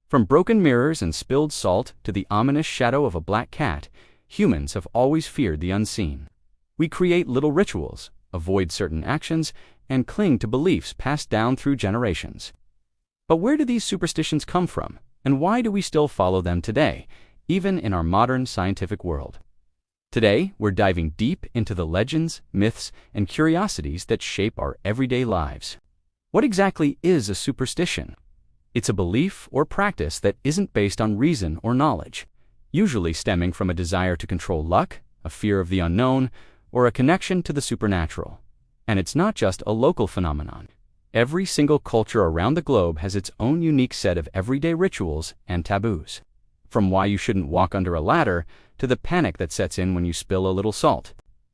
From broken mirrors and spilled salt to the ominous shadow of a black cat, humans have always feared the unseen. We create little rituals, avoid certain actions, and cling to beliefs passed down through generations. But where do these superstitions come from, and why do we still follow them today, even in our modern scientific world? Today, we're diving deep into the legends, myths, and curiosities that shape our everyday lives. What exactly is a superstition? It's a belief or practice that isn't based on reason or knowledge, usually stemming from a desire to control luck, a fear of the unknown, or a connection to the supernatural. And it's not just a local phenomenon. Every single culture around the globe has its own unique set of everyday rituals and taboos. From why you shouldn't walk under a ladder to the panic that sets in when you spill a little salt.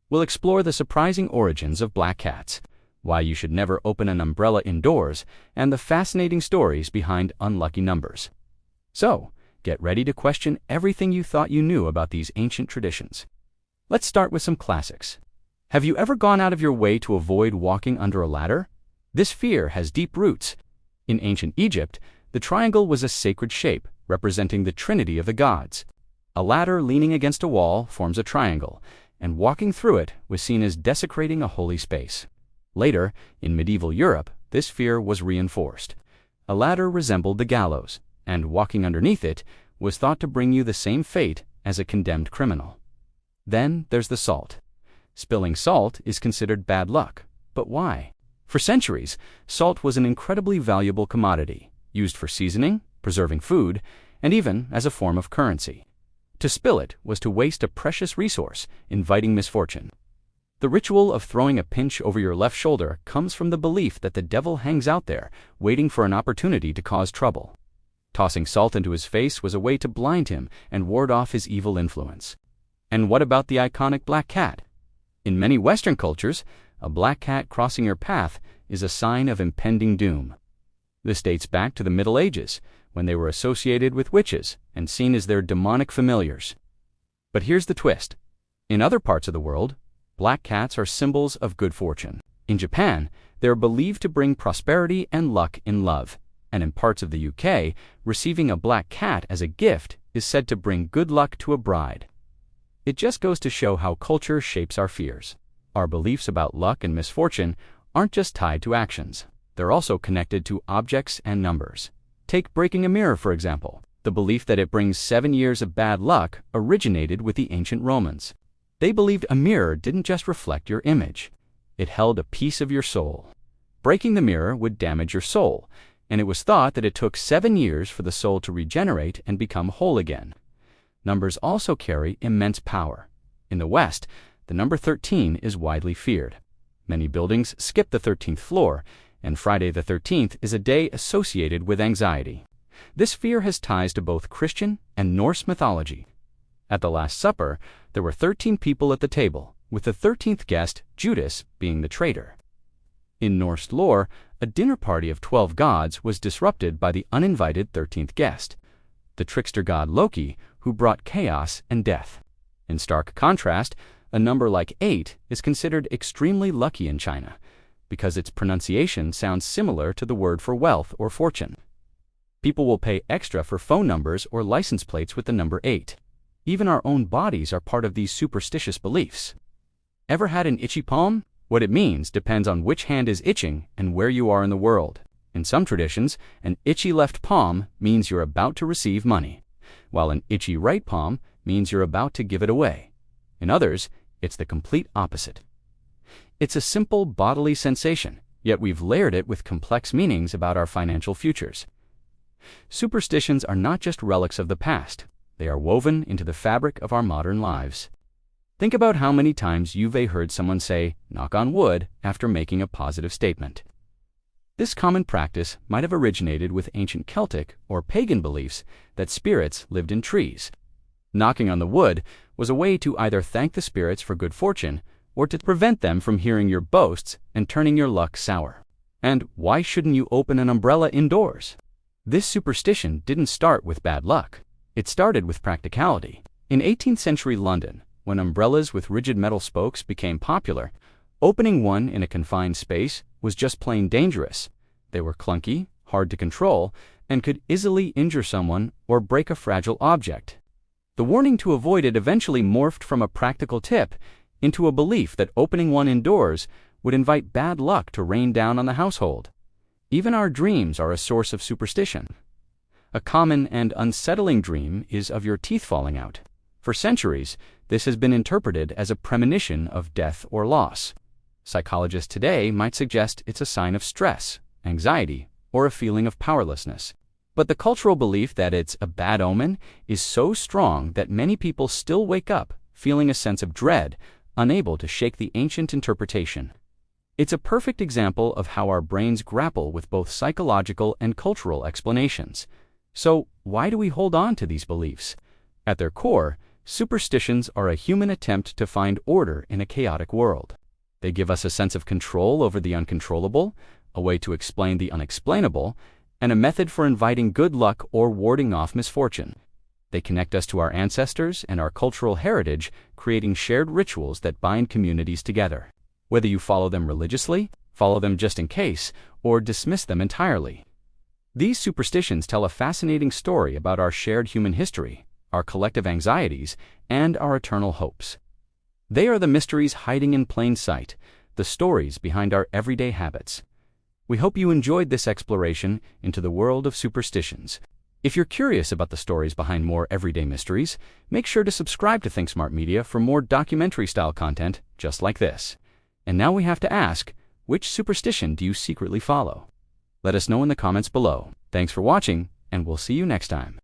We'll explore the surprising origins of black cats, why you should never open an umbrella indoors, and the fascinating stories behind unlucky numbers. So, get ready to question everything you thought you knew about these ancient traditions. Let's start with some classics. Have you ever gone out of your way to avoid walking under a ladder? This fear has deep roots. In ancient Egypt, the triangle was a sacred shape, representing the trinity of the gods. A ladder leaning against a wall forms a triangle, and walking through it was seen as desecrating a holy space. Later, in medieval Europe, this fear was reinforced. A ladder resembled the gallows, and walking underneath it was thought to bring you the same fate as a condemned criminal. Then there's the salt. Spilling salt is considered bad luck. But why? For centuries, salt was an incredibly valuable commodity, used for seasoning, preserving food, and even as a form of currency. To spill it was to waste a precious resource, inviting misfortune. The ritual of throwing a pinch over your left shoulder comes from the belief that the devil hangs out there, waiting for an opportunity to cause trouble. Tossing salt into his face was a way to blind him and ward off his evil influence. And what about the iconic black cat? In many Western cultures, a black cat crossing your path is a sign of impending doom. This dates back to the Middle Ages, when they were associated with witches and seen as their demonic familiars. But here's the twist. In other parts of the world, black cats are symbols of good fortune. In Japan, they are believed to bring prosperity and luck in love, and in parts of the UK, receiving a black cat as a gift is said to bring good luck to a bride. It just goes to show how culture shapes our fears. Our beliefs about luck and misfortune aren't just tied to actions. They're also connected to objects and numbers. Take breaking a mirror, for example. The belief that it brings 7 years of bad luck originated with the ancient Romans. They believed a mirror didn't just reflect your image. It held a piece of your soul. Breaking the mirror would damage your soul, and it was thought that it took 7 years for the soul to regenerate and become whole again. Numbers also carry immense power. In the West, the number 13 is widely feared. Many buildings skip the 13th floor, and Friday the 13th is a day associated with anxiety. This fear has ties to both Christian and Norse mythology. At the Last Supper, there were 13 people at the table, with the 13th guest, Judas, being the traitor. In Norse lore, a dinner party of 12 gods was disrupted by the uninvited 13th guest, the trickster god Loki, who brought chaos and death. In stark contrast, a number like 8 is considered extremely lucky in China, because its pronunciation sounds similar to the word for wealth or fortune. People will pay extra for phone numbers or license plates with the number 8. Even our own bodies are part of these superstitious beliefs. Ever had an itchy palm? What it means depends on which hand is itching and where you are in the world. In some traditions, an itchy left palm means you're about to receive money, while an itchy right palm means you're about to give it away. In others, it's the complete opposite. It's a simple bodily sensation, yet we've layered it with complex meanings about our financial futures. Superstitions are not just relics of the past. They are woven into the fabric of our modern lives. Think about how many times you've heard someone say, "knock on wood," after making a positive statement. This common practice might have originated with ancient Celtic or pagan beliefs that spirits lived in trees. Knocking on the wood was a way to either thank the spirits for good fortune or to prevent them from hearing your boasts and turning your luck sour. And why shouldn't you open an umbrella indoors? This superstition didn't start with bad luck. It started with practicality. In 18th century London, when umbrellas with rigid metal spokes became popular, opening one in a confined space was just plain dangerous. They were clunky, hard to control, and could easily injure someone or break a fragile object. The warning to avoid it eventually morphed from a practical tip into a belief that opening one indoors would invite bad luck to rain down on the household. Even our dreams are a source of superstition. A common and unsettling dream is of your teeth falling out. For centuries, this has been interpreted as a premonition of death or loss. Psychologists today might suggest it's a sign of stress, anxiety, or a feeling of powerlessness. But the cultural belief that it's a bad omen is so strong that many people still wake up feeling a sense of dread, unable to shake the ancient interpretation. It's a perfect example of how our brains grapple with both psychological and cultural explanations. So, why do we hold on to these beliefs? At their core, superstitions are a human attempt to find order in a chaotic world. They give us a sense of control over the uncontrollable, a way to explain the unexplainable, and a method for inviting good luck or warding off misfortune. They connect us to our ancestors and our cultural heritage, creating shared rituals that bind communities together. Whether you follow them religiously, follow them just in case, or dismiss them entirely. These superstitions tell a fascinating story about our shared human history, our collective anxieties, and our eternal hopes. They are the mysteries hiding in plain sight, the stories behind our everyday habits. We hope you enjoyed this exploration into the world of superstitions. If you're curious about the stories behind more everyday mysteries, make sure to subscribe to ThinkSmart Media for more documentary-style content just like this. And now we have to ask, which superstition do you secretly follow? Let us know in the comments below. Thanks for watching, and we'll see you next time.